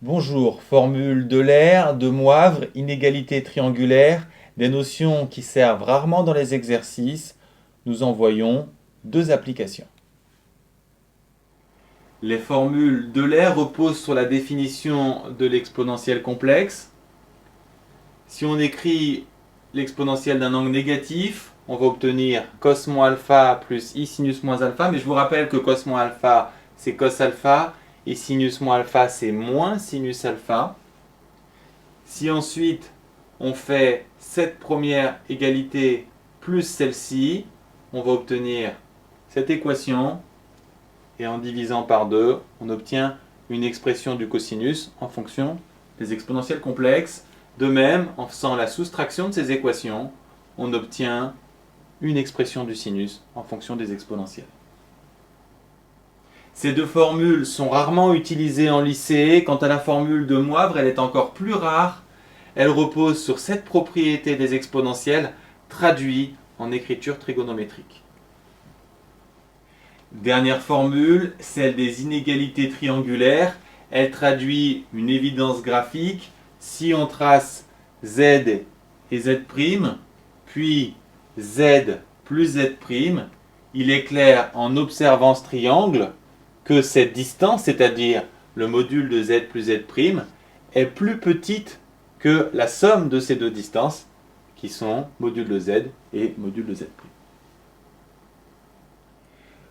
Bonjour, formule d'Euler, de Moivre, inégalité triangulaire, des notions qui servent rarement dans les exercices. Nous en voyons deux applications. Les formules d'Euler reposent sur la définition de l'exponentielle complexe. Si on écrit l'exponentielle d'un angle négatif, on va obtenir cos moins alpha plus i sinus moins alpha, mais je vous rappelle que cos moins alpha c'est cos alpha et sinus moins alpha c'est moins sinus alpha. Si ensuite on fait cette première égalité plus celle-ci, on va obtenir cette équation et en divisant par 2, on obtient une expression du cosinus en fonction des exponentielles complexes. De même, en faisant la soustraction de ces équations, on obtient une expression du sinus en fonction des exponentielles. Ces deux formules sont rarement utilisées en lycée. Quant à la formule de Moivre, elle est encore plus rare. Elle repose sur cette propriété des exponentielles traduite en écriture trigonométrique. Dernière formule, celle des inégalités triangulaires. Elle traduit une évidence graphique. Si on trace z et z', puis z plus z', il est clair en observant ce triangle que cette distance, c'est-à-dire le module de z plus z', est plus petite que la somme de ces deux distances, qui sont module de z et module de z'.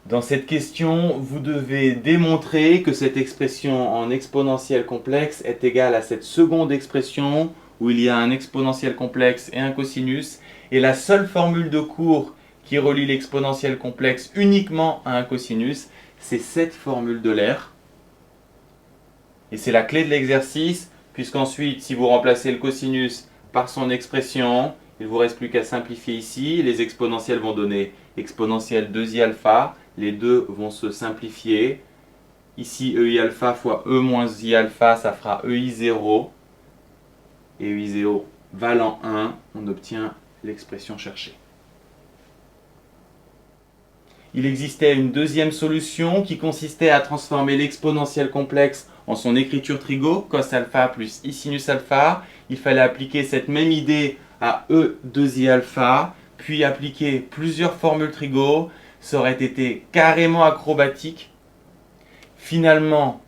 Dans cette question, vous devez démontrer que cette expression en exponentielle complexe est égale à cette seconde expression où il y a un exponentiel complexe et un cosinus. Et la seule formule de cours qui relie l'exponentiel complexe uniquement à un cosinus, c'est cette formule d'Euler. Et c'est la clé de l'exercice, puisqu'ensuite, si vous remplacez le cosinus par son expression, il ne vous reste plus qu'à simplifier ici. Les exponentielles vont donner exponentielle 2i alpha. Les deux vont se simplifier. Ici, EI alpha fois E moins I alpha, ça fera EI0. Et EI0 valant 1, on obtient l'expression cherchée. Il existait une deuxième solution qui consistait à transformer l'exponentielle complexe en son écriture trigo, cos alpha plus I sinus alpha. Il fallait appliquer cette même idée à E2I alpha, puis appliquer plusieurs formules trigo. Ça aurait été carrément acrobatique. Finalement,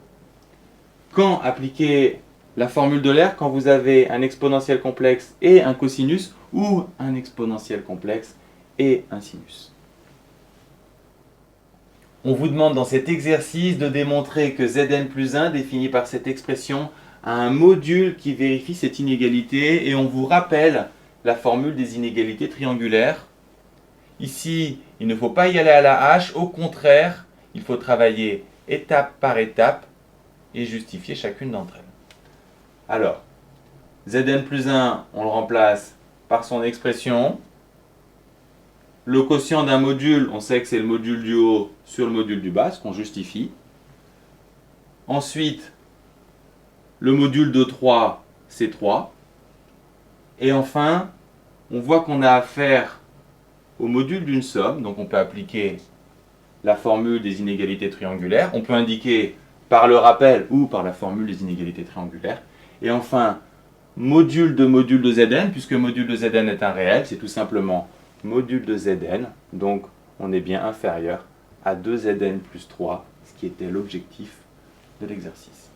quand appliquer la formule d'Euler, quand vous avez un exponentiel complexe et un cosinus, ou un exponentiel complexe et un sinus. On vous demande dans cet exercice de démontrer que Zn plus 1, défini par cette expression, a un module qui vérifie cette inégalité, et on vous rappelle la formule des inégalités triangulaires. Ici, il ne faut pas y aller à la hache, au contraire, il faut travailler étape par étape et justifier chacune d'entre elles. Alors, Zn plus 1, on le remplace par son expression. Le quotient d'un module, on sait que c'est le module du haut sur le module du bas, ce qu'on justifie. Ensuite, le module de 3, c'est 3. Et enfin, on voit qu'on a affaire au module d'une somme, donc on peut appliquer la formule des inégalités triangulaires. On peut indiquer par le rappel ou par la formule des inégalités triangulaires. Et enfin, module de Zn, puisque module de Zn est un réel, c'est tout simplement module de Zn, donc on est bien inférieur à 2Zn plus 3, ce qui était l'objectif de l'exercice.